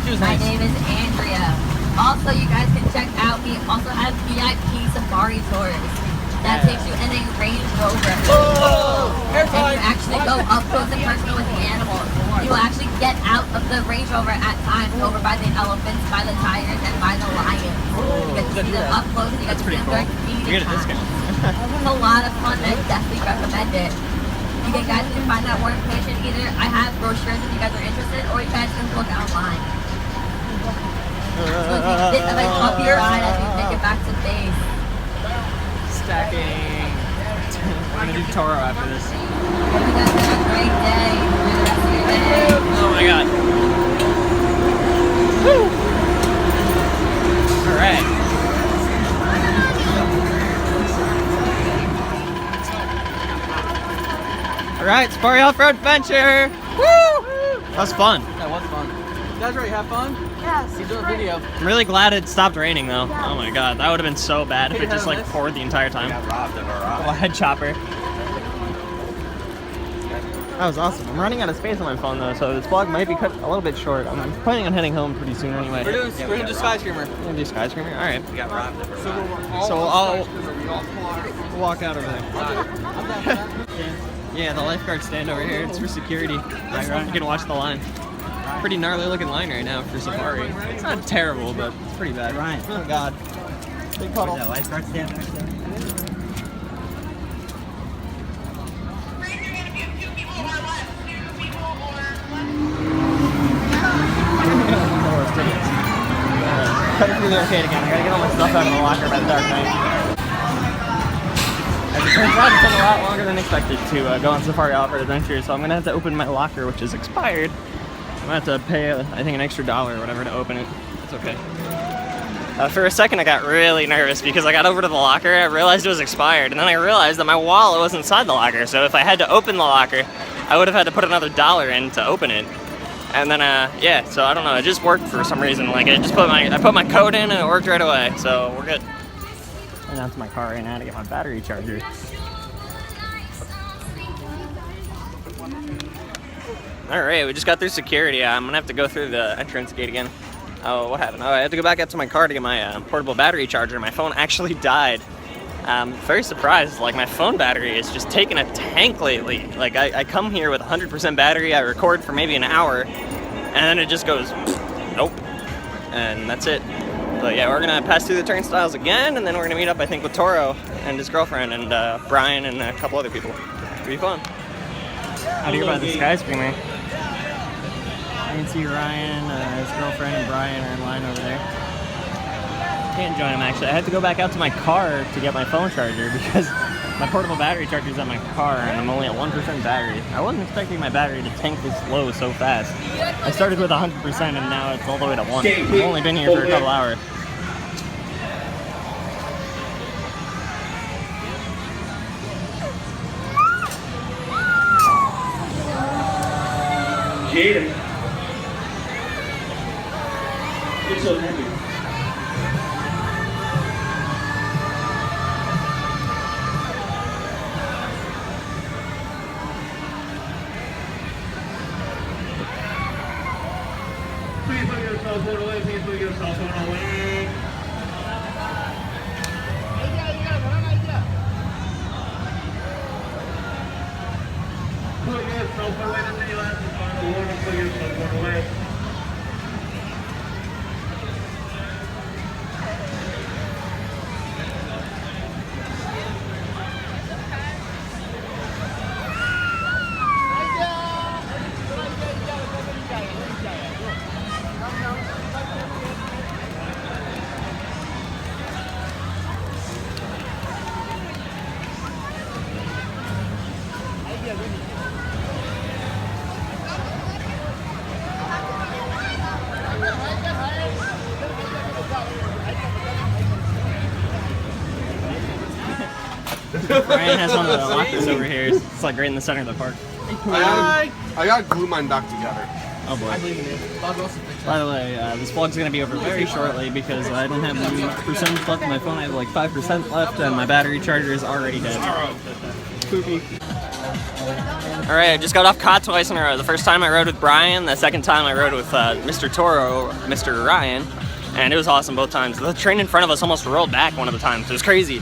She was My nice. name is Andrea. Also, you guys can check out, we also have VIP safari tours. That takes you in a Range Rover. Oh, And you actually go up close and personal with the animals. You will actually get out of the Range Rover at times over by the elephants, by the tigers, and by the lions. You get to see them up close and you get to see them during feeding You get a time. discount. It's a lot of fun and I definitely recommend it. You guys can find out more information either I have brochures if you guys are interested, or you guys can look online. If I pop your eye as you take it back to base. Stacking. We're gonna do Toro after this. Hope you guys have a great day. Enjoy the rest of your day. Oh my god. Woo! Alright. Alright, Safari Off-Road Adventure! Woo! That was fun. That was fun. You guys ready to have fun? Yes. Keep doing video. I'm really glad it stopped raining though. Yes. Oh my god, that would have been so bad if it just like poured the entire time. Oh, head chopper. That was awesome. I'm running out of space on my phone though, so this vlog might be cut a little bit short. I'm planning on heading home pretty soon anyway. We're gonna do Skyscreamer. We're gonna do Skyscreamer? Alright. We got robbed. So I'll walk out over there. Yeah, the lifeguard stand over here. It's for security. You can watch the line. Pretty gnarly looking line right now for Safari. It's not terrible, but it's pretty bad. Right. Oh god. Big puddle. That lifeguard stand right there. Cut it through the arcade again. I gotta get all my stuff out of the locker by the dark night. As it turns out, it took a lot longer than expected to go on Safari Off-Road Adventure, so I'm gonna have to open my locker, which is expired. I'm gonna have to pay, I think, an extra $1 or whatever to open it. It's okay. For a second, I got really nervous because I got over to the locker, I realized it was expired, and then I realized that my wallet was inside the locker, so if I had to open the locker, I would have had to put another $1 in to open it. And then, yeah, so I don't know, it just worked for some reason. Like, I put my code in and it worked right away, so we're good. I'm out to my car right now to get my battery charger. Alright, we just got through security. I'm gonna have to go through the entrance gate again. Oh, what happened? Oh, I have to go back out to my car to get my portable battery charger. My phone actually died. Very surprised. Like, my phone battery is just taking a tank lately. Like, I come here with 100% battery, I record for maybe an hour, and then it just goes, nope. And that's it. But yeah, we're gonna pass through the turnstiles again, and then we're gonna meet up, I think, with Toro and his girlfriend and Brian and a couple other people. It'll be fun. How do you buy the Skyscreamer? I can see Ryan, his girlfriend, and Brian are in line over there. Can't join him actually. I had to go back out to my car to get my phone charger because my portable battery charger is at my car and I'm only at 1% battery. I wasn't expecting my battery to tank this low so fast. I started with 100% and now it's all the way to 1. I've only been here for a couple hours. Jaden. You're so happy. Please put your cell phone away. Please put your cell phone away. Put your cell phone away. That's your last response. Put your cell phone away. Brian has one of the lockers over here. It's like right in the center of the park. I gotta glue mine back together. Oh boy. By the way, this vlog's gonna be over very shortly because I don't have any percentage left on my phone. I have like 5% left and my battery charger is already dead. Poopy. Alright, I just got off caught twice in a row. The first time I rode with Brian, the second time I rode with Mr. Toro, Mr. Ryan, and it was awesome both times. The train in front of us almost rolled back one of the times. It was crazy.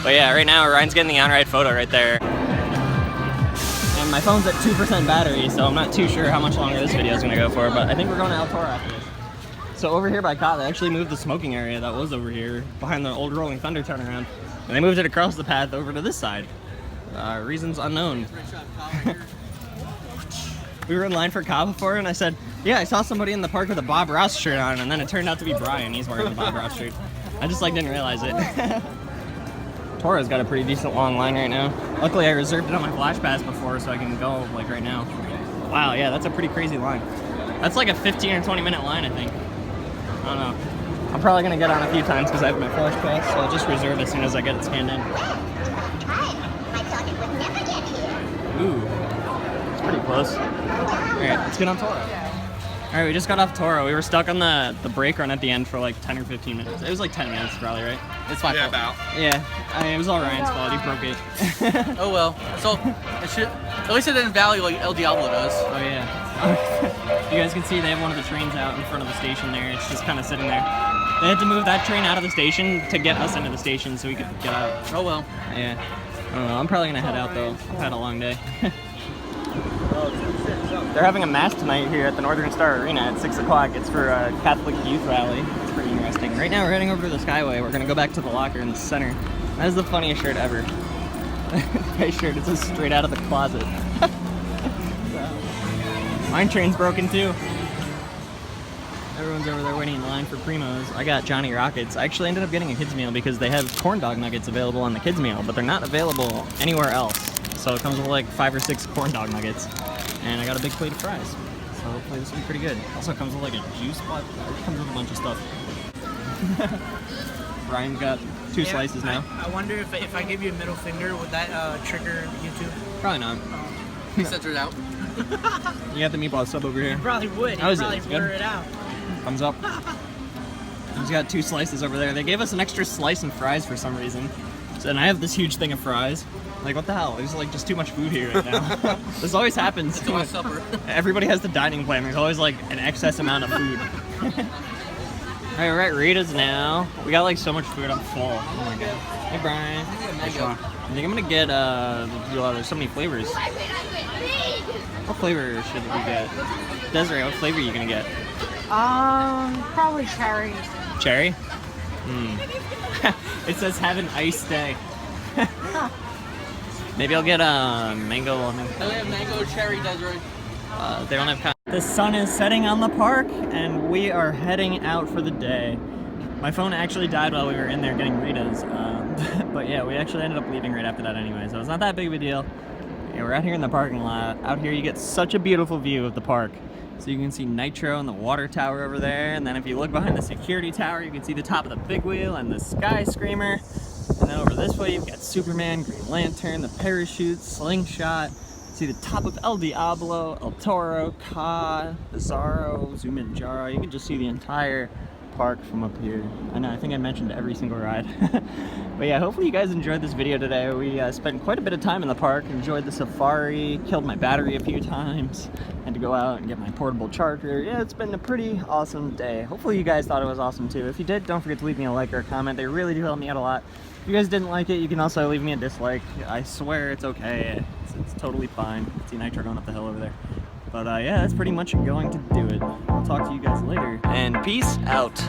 But yeah, right now Ryan's getting the on-ride photo right there. And my phone's at 2% battery, so I'm not too sure how much longer this video is going to go for, but I think we're going to El Toro after this. So over here by Cot, they actually moved the smoking area that was over here behind the old Rolling Thunder turnaround, and they moved it across the path over to this side. Reasons unknown. We were in line for Cot before, and I said, Yeah, I saw somebody in the park with a Bob Ross shirt on, and then it turned out to be Brian. He's wearing the Bob Ross shirt. I just like didn't realize it. Toro's got a pretty decent long line right now. Luckily, I reserved it on my Flash Pass before, so I can go like right now. Wow, yeah, that's a pretty crazy line. That's like a 15 or 20 minute line, I think. I don't know. I'm probably gonna get on a few times because I have my Flash Pass, so I'll just reserve as soon as I get it scanned in. Ooh, it's pretty close. All right, let's get on Toro. All right, we just got off Toro. We were stuck on the brake run at the end for like 10 or 15 minutes. It was like 10 minutes probably, right? It's my fault. about. Yeah, I mean, it was all Ryan's fault. He broke it. Oh well. So it should. At least it didn't value like El Diablo does. Oh yeah. You guys can see they have one of the trains out in front of the station there. It's just kind of sitting there. They had to move that train out of the station to get us into the station so we could get out. Oh well. Yeah. I don't know. I'm probably gonna head out though. I've had a long day. They're having a mass tonight here at the Northern Star Arena at 6 o'clock. It's for a Catholic youth rally. It's pretty interesting. Right now we're heading over to the Skyway. We're gonna go back to the locker in the center. That is the funniest shirt ever. My shirt, it's just straight out of the closet. Mine train's broken too. Everyone's over there waiting in line for Primos. I got Johnny Rockets. I actually ended up getting a kids meal because they have corn dog nuggets available on the kids meal, but they're not available anywhere else. So it comes with like 5 or 6 corn dog nuggets. And I got a big plate of fries. So hopefully this will be pretty good. Also comes with like a juice pot. It comes with a bunch of stuff. Ryan's got 2 slices now. I wonder if I give you a middle finger, would that trigger YouTube? Probably not. He censored out. You got the meatball sub over here. Probably would. How is it? Probably It's good? blur it out. Thumbs up. He's got 2 slices over there. They gave us an extra slice and fries for some reason. So, and I have this huge thing of fries. Like, what the hell? There's like just too much food here right now. This always happens. It's my supper. Everybody has the dining plan. There's always like an excess amount of food. Alright, we're at Rita's now. We got like so much food, I'm full. Oh my god. Hey Brian. Mango. I think I'm gonna get there's so many flavors. What flavor should we get? Desiree, what flavor are you gonna get? Probably cherry. Cherry? It says have an ice day. Maybe I'll get a mango lemon. They have mango cherry, Desiree. They don't have. The sun is setting on the park, and we are heading out for the day. My phone actually died while we were in there getting Rita's, but yeah, we actually ended up leaving right after that anyway, so it's not that big of a deal. Yeah, we're out here in the parking lot. Out here you get such a beautiful view of the park. So you can see Nitro and the water tower over there, and then if you look behind the security tower, you can see the top of the big wheel and the Sky Screamer. And then over this way, you've got Superman, Green Lantern, the parachute, Slingshot. See the top of El Diablo, El Toro, Ka, Bizarro, Zoom in Jaro. You can just see the entire park from up here. I know, I think I mentioned every single ride. But yeah, hopefully you guys enjoyed this video today. We spent quite a bit of time in the park, enjoyed the safari, killed my battery a few times, had to go out and get my portable charger. Yeah, it's been a pretty awesome day. Hopefully you guys thought it was awesome too. If you did, don't forget to leave me a like or a comment. They really do help me out a lot. If you guys didn't like it, you can also leave me a dislike. I swear it's okay. It's totally fine. See Nitro going up the hill over there. But yeah, that's pretty much going to do it. I'll talk to you guys later. And peace out.